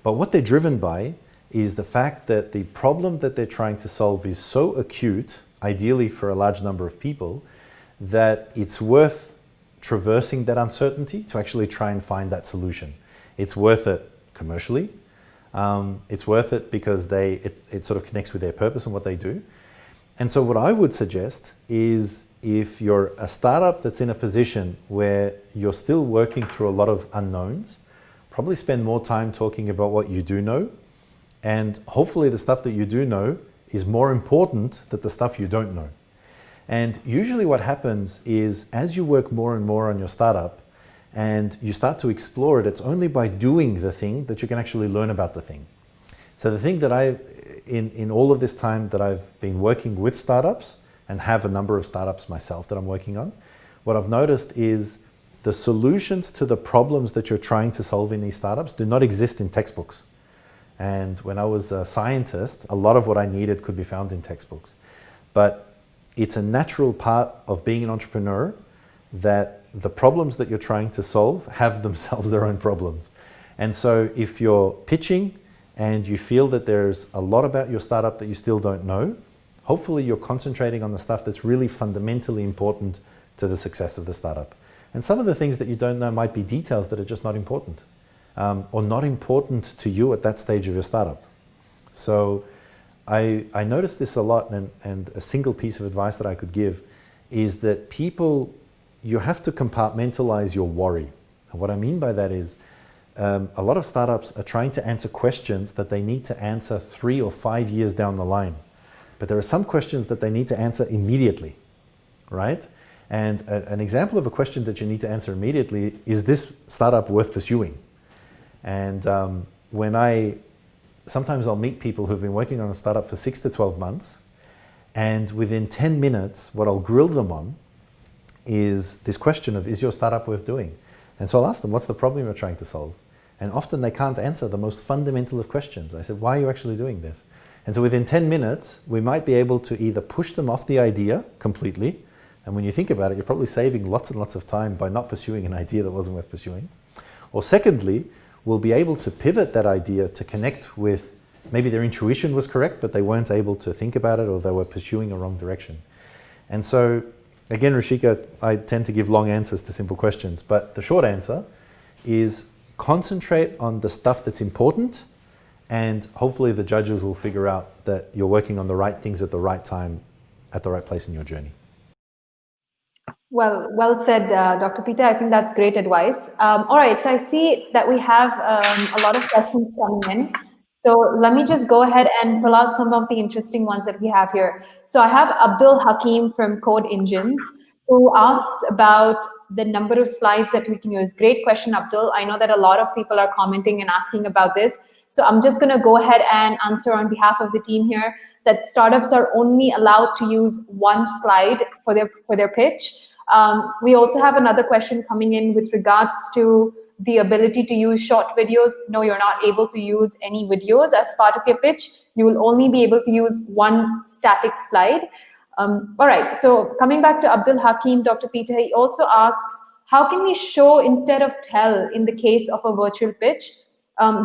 But what they're driven by is the fact that the problem that they're trying to solve is so acute, ideally for a large number of people, that it's worth traversing that uncertainty to actually try and find that solution. It's worth it commercially. It's worth it because it sort of connects with their purpose and what they do. And so what I would suggest is, if you're a startup that's in a position where you're still working through a lot of unknowns, probably spend more time talking about what you do know. And hopefully the stuff that you do know is more important than the stuff you don't know. And usually what happens is, as you work more and more on your startup and you start to explore it, it's only by doing the thing that you can actually learn about the thing. So the thing that in all of this time that I've been working with startups, and have a number of startups myself that I'm working on, what I've noticed is the solutions to the problems that you're trying to solve in these startups do not exist in textbooks. And when I was a scientist, a lot of what I needed could be found in textbooks. But it's a natural part of being an entrepreneur that the problems that you're trying to solve have themselves their own problems. And so if you're pitching and you feel that there's a lot about your startup that you still don't know, hopefully you're concentrating on the stuff that's really fundamentally important to the success of the startup. And some of the things that you don't know might be details that are just not important, or not important to you at that stage of your startup. So I noticed this a lot, and a single piece of advice that I could give is that people, you have to compartmentalize your worry. And what I mean by that is, a lot of startups are trying to answer questions that they need to answer 3 or 5 years down the line. But there are some questions that they need to answer immediately, right? And an example of a question that you need to answer immediately is, this startup worth pursuing? And sometimes I'll meet people who've been working on a startup for 6 to 12 months, and within 10 minutes, what I'll grill them on is this question of, is your startup worth doing? And so I'll ask them, what's the problem you're trying to solve? And often they can't answer the most fundamental of questions. I said, why are you actually doing this? And so within 10 minutes, we might be able to either push them off the idea completely, and when you think about it, you're probably saving lots and lots of time by not pursuing an idea that wasn't worth pursuing. Or secondly, we'll be able to pivot that idea to connect with, maybe their intuition was correct, but they weren't able to think about it, or they were pursuing a wrong direction. And so, again, Rushika, I tend to give long answers to simple questions, but the short answer is concentrate on the stuff that's important, and hopefully the judges will figure out that you're working on the right things at the right time, at the right place in your journey. Well said, Dr. Peter. I think that's great advice. All right, so I see that we have a lot of questions coming in. So let me just go ahead and pull out some of the interesting ones that we have here. So I have Abdul Hakim from Code Engines, who asks about the number of slides that we can use. Great question, Abdul. I know that a lot of people are commenting and asking about this. So I'm just going to go ahead and answer on behalf of the team here that startups are only allowed to use one slide for their pitch. We also have another question coming in with regards to the ability to use short videos. No, you're not able to use any videos as part of your pitch. You will only be able to use one static slide. All right, so coming back to Abdul Hakim, Dr. Peter, he also asks, how can we show instead of tell in the case of a virtual pitch?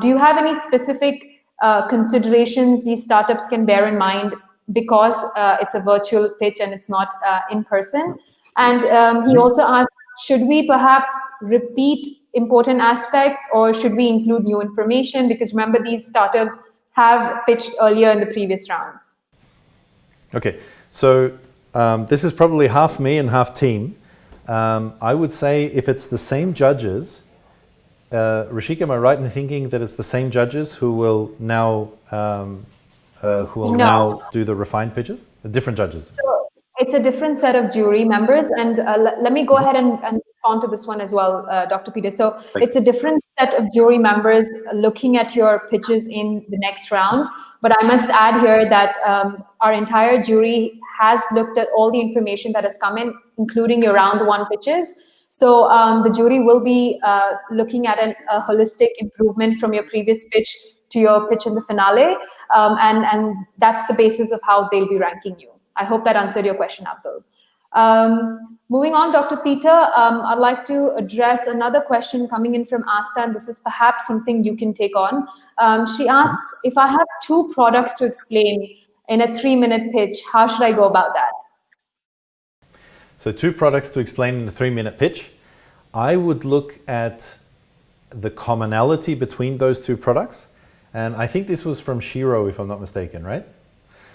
Do you have any specific considerations these startups can bear in mind because it's a virtual pitch and it's not in person? And he also asked, should we perhaps repeat important aspects or should we include new information? Because remember, these startups have pitched earlier in the previous round. Okay, so this is probably half me and half team. I would say if it's the same judges, Rishika, am I right in thinking that it's the same judges who will now now do the refined pitches? Different judges. So it's a different set of jury members, and let me go ahead and respond to this one as well, Dr. Peter. So it's a different set of jury members looking at your pitches in the next round. But I must add here that our entire jury has looked at all the information that has come in, including your round one pitches. So the jury will be looking at a holistic improvement from your previous pitch to your pitch in the finale. And that's the basis of how they'll be ranking you. I hope that answered your question, Abdul. Moving on, Dr. Peter, I'd like to address another question coming in from Asta, and this is perhaps something you can take on. She asks, if I have 2 products to explain in a 3-minute pitch, how should I go about that? So 2 products to explain in a 3-minute pitch. I would look at the commonality between those 2 products. And I think this was from Shiro, if I'm not mistaken, right?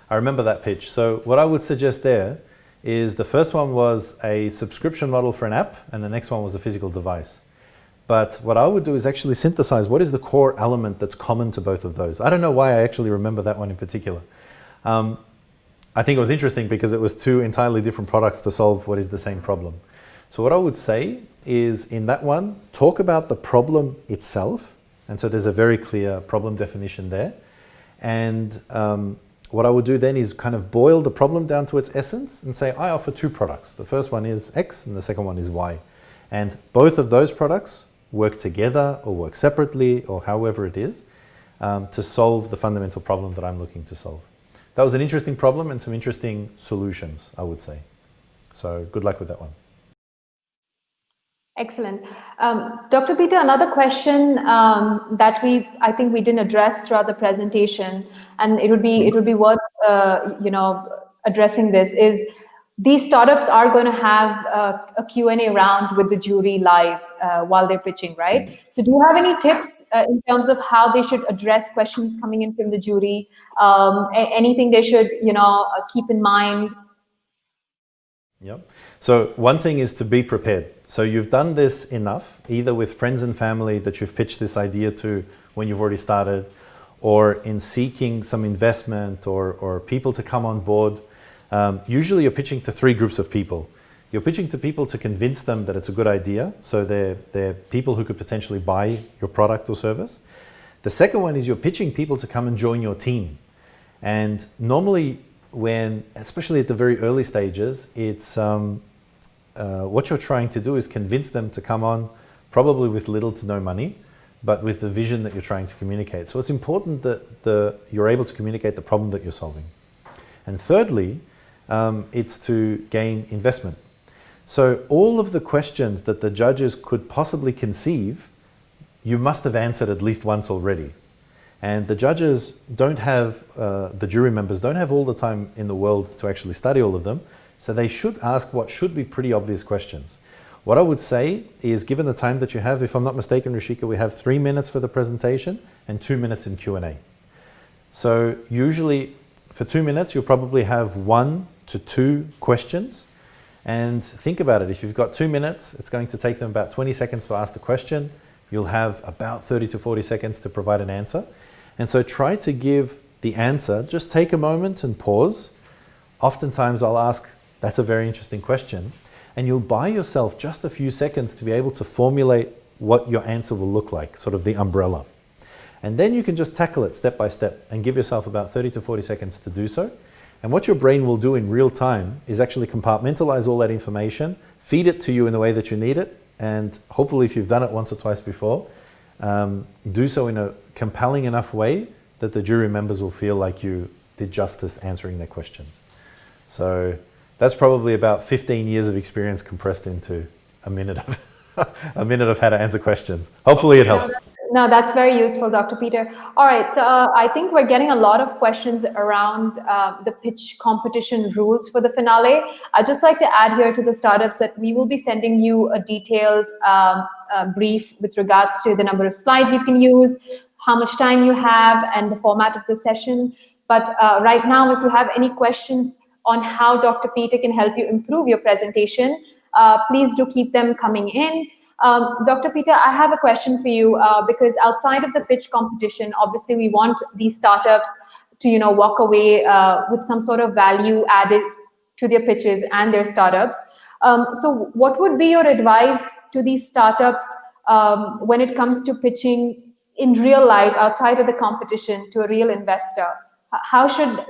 I remember that pitch. So what I would suggest there is the first one was a subscription model for an app, and the next one was a physical device. But what I would do is actually synthesize what is the core element that's common to both of those. I don't know why I actually remember that one in particular. I think it was interesting because it was 2 entirely different products to solve what is the same problem. So what I would say is in that one, talk about the problem itself. And so there's a very clear problem definition there. And what I would do then is kind of boil the problem down to its essence and say, I offer 2 products. The first one is X and the second one is Y. And both of those products work together or work separately or however it is to solve the fundamental problem that I'm looking to solve. That was an interesting problem and some interesting solutions, I would say. So good luck with that one. Excellent. Dr. Peter, another question that I think we didn't address throughout the presentation, and it would be worth addressing this, is these startups are going to have a Q&A round with the jury live while they're pitching, right? So do you have any tips in terms of how they should address questions coming in from the jury? Anything they should keep in mind? Yep. So one thing is to be prepared. So you've done this enough, either with friends and family that you've pitched this idea to when you've already started, or in seeking some investment or people to come on board. Usually you're pitching to 3 groups of people. You're pitching to people to convince them that it's a good idea. So they're people who could potentially buy your product or service. The second one is you're pitching people to come and join your team. And normally especially at the very early stages, it's what you're trying to do is convince them to come on, probably with little to no money, but with the vision that you're trying to communicate. So it's important that you're able to communicate the problem that you're solving. And thirdly, it's to gain investment. So all of the questions that the judges could possibly conceive, you must have answered at least once already. And the judges don't have, the jury members don't have all the time in the world to actually study all of them. So they should ask what should be pretty obvious questions. What I would say is, given the time that you have, if I'm not mistaken, Rishika, we have 3 minutes for the presentation and 2 minutes in Q&A. So usually for 2 minutes, you'll probably have 1 to 2 questions. And think about it, if you've got 2 minutes, it's going to take them about 20 seconds to ask the question. You'll have about 30 to 40 seconds to provide an answer. And so try to give the answer, just take a moment and pause. Oftentimes I'll ask, that's a very interesting question. And you'll buy yourself just a few seconds to be able to formulate what your answer will look like, sort of the umbrella. And then you can just tackle it step by step and give yourself about 30 to 40 seconds to do so. And what your brain will do in real time is actually compartmentalize all that information, feed it to you in the way that you need it, and hopefully if you've done it once or twice before, do so in a compelling enough way that the jury members will feel like you did justice answering their questions. So that's probably about 15 years of experience compressed into a minute of how to answer questions. Hopefully it helps. No, that's very useful, Dr. Peter. All right, so I think we're getting a lot of questions around the pitch competition rules for the finale. I'd just like to add here to the startups that we will be sending you a detailed brief with regards to the number of slides you can use, how much time you have, and the format of the session. But right now, if you have any questions on how Dr. Peter can help you improve your presentation, please do keep them coming in. Dr. Peter, I have a question for you because outside of the pitch competition, obviously we want these startups to, walk away with some sort of value added to their pitches and their startups. So what would be your advice to these startups when it comes to pitching in real life outside of the competition to a real investor? How should,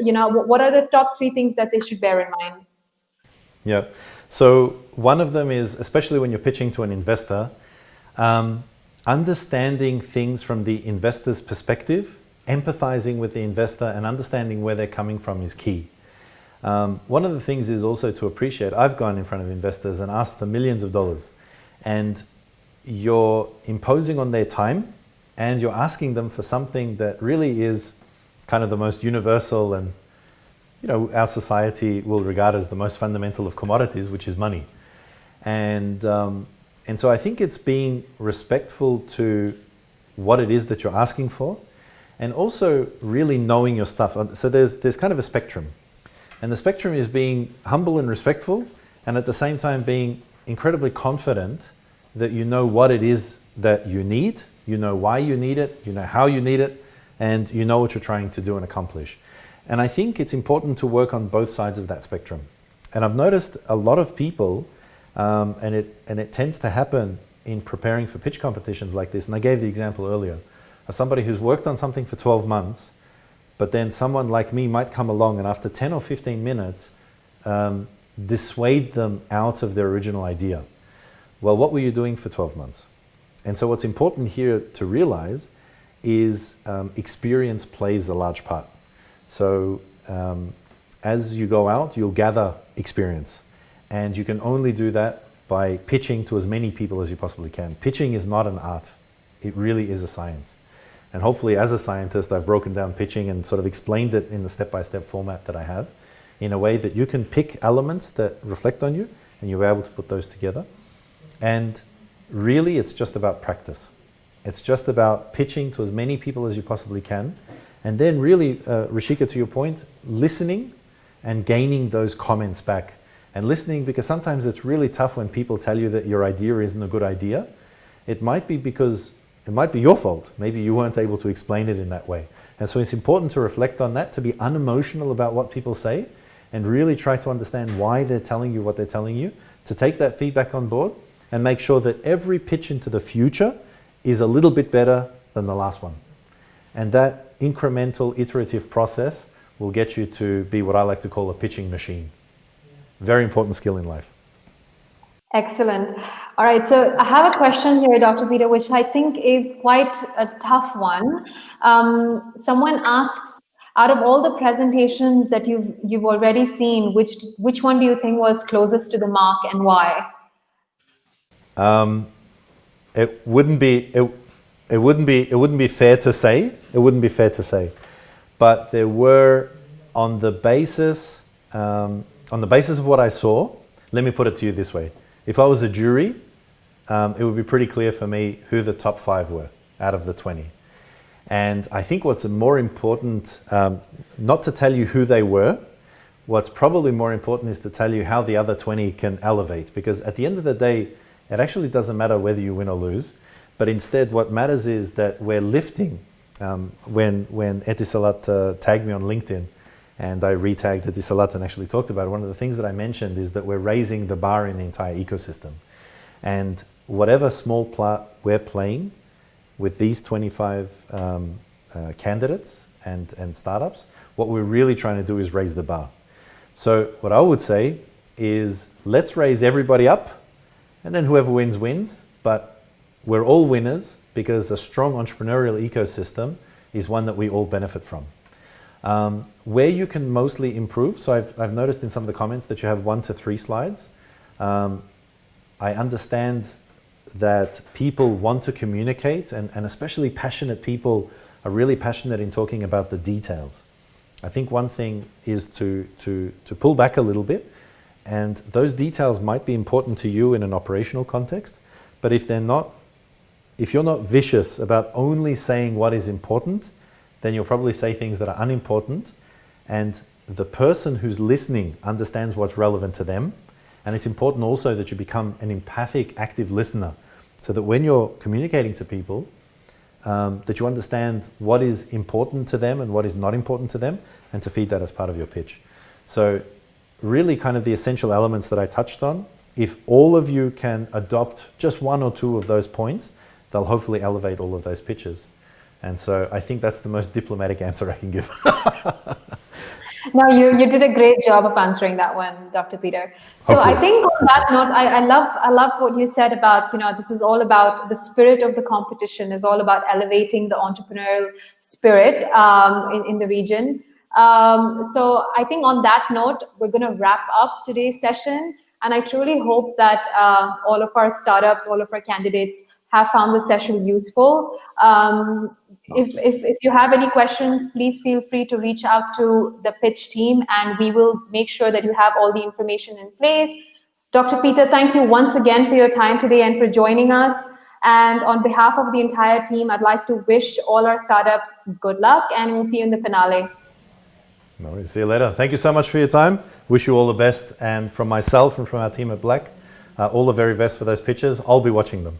what are the top 3 things that they should bear in mind? Yeah. So one of them is, especially when you're pitching to an investor, understanding things from the investor's perspective, empathizing with the investor and understanding where they're coming from is key. One of the things is also to appreciate, I've gone in front of investors and asked for millions of dollars, and you're imposing on their time and you're asking them for something that really is kind of the most universal and our society will regard as the most fundamental of commodities, which is money. And so I think it's being respectful to what it is that you're asking for, and also really knowing your stuff. So there's kind of a spectrum. And the spectrum is being humble and respectful, and at the same time being incredibly confident that you know what it is that you need, you know why you need it, you know how you need it, and you know what you're trying to do and accomplish. And I think it's important to work on both sides of that spectrum. And I've noticed a lot of people, and it tends to happen in preparing for pitch competitions like this, and I gave the example earlier, of somebody who's worked on something for 12 months, but then someone like me might come along and after 10 or 15 minutes, dissuade them out of their original idea. Well, what were you doing for 12 months? And so what's important here to realize is experience plays a large part. So as you go out, you'll gather experience, and you can only do that by pitching to as many people as you possibly can. Pitching is not an art. It really is a science. And hopefully as a scientist, I've broken down pitching and sort of explained it in the step-by-step format that I have in a way that you can pick elements that reflect on you and you're able to put those together. And really it's just about practice. It's just about pitching to as many people as you possibly can. And then really, Rishika, to your point, listening and gaining those comments back. And listening, because sometimes it's really tough when people tell you that your idea isn't a good idea. It might be because it might be your fault. Maybe you weren't able to explain it in that way. And so it's important to reflect on that, to be unemotional about what people say, and really try to understand why they're telling you what they're telling you, to take that feedback on board and make sure that every pitch into the future is a little bit better than the last one. And that incremental, iterative process will get you to be what I like to call a pitching machine. Very important skill in life. Excellent. All right, so I have a question here, Dr. Peter, which I think is quite a tough one. Someone asks, out of all the presentations that you've already seen, which one do you think was closest to the mark and why? It wouldn't be fair to say. It wouldn't be fair to say, but there were, on the basis of what I saw. Let me put it to you this way: if I was a jury, it would be pretty clear for me who the top 5 were out of the 20. And I think what's more important, not to tell you who they were. What's probably more important is to tell you how the other 20 can elevate, because at the end of the day, it actually doesn't matter whether you win or lose. But instead, what matters is that we're lifting. When Etisalat tagged me on LinkedIn, and I re-tagged Etisalat and actually talked about it, one of the things that I mentioned is that we're raising the bar in the entire ecosystem. And whatever small part we're playing with these 25 candidates and startups, what we're really trying to do is raise the bar. So what I would say is let's raise everybody up, and then whoever wins, wins. But we're all winners because a strong entrepreneurial ecosystem is one that we all benefit from. Where you can mostly improve, so I've noticed in some of the comments that you have 1 to 3 slides. I understand that people want to communicate, and especially passionate people are really passionate in talking about the details. I think one thing is to pull back a little bit, and those details might be important to you in an operational context, but if you're not vicious about only saying what is important, then you'll probably say things that are unimportant, and the person who's listening understands what's relevant to them. And it's important also that you become an empathic, active listener, so that when you're communicating to people, that you understand what is important to them and what is not important to them, and to feed that as part of your pitch. So really kind of the essential elements that I touched on, if all of you can adopt just 1 or 2 of those points, they'll hopefully elevate all of those pitches. And so I think that's the most diplomatic answer I can give. No, you did a great job of answering that one, Dr. Peter. So Hopefully. I think on that note, I love what you said about, this is all about the spirit of the competition, is all about elevating the entrepreneurial spirit in the region. So I think on that note, we're going to wrap up today's session. And I truly hope that all of our startups, all of our candidates have found the session useful. If you have any questions, please feel free to reach out to the pitch team, and we will make sure that you have all the information in place. Dr. Peter, thank you once again for your time today and for joining us. And on behalf of the entire team, I'd like to wish all our startups good luck, and we'll see you in the finale. No worries. See you later. Thank you so much for your time. Wish you all the best. And from myself and from our team at Black, all the very best for those pitches. I'll be watching them.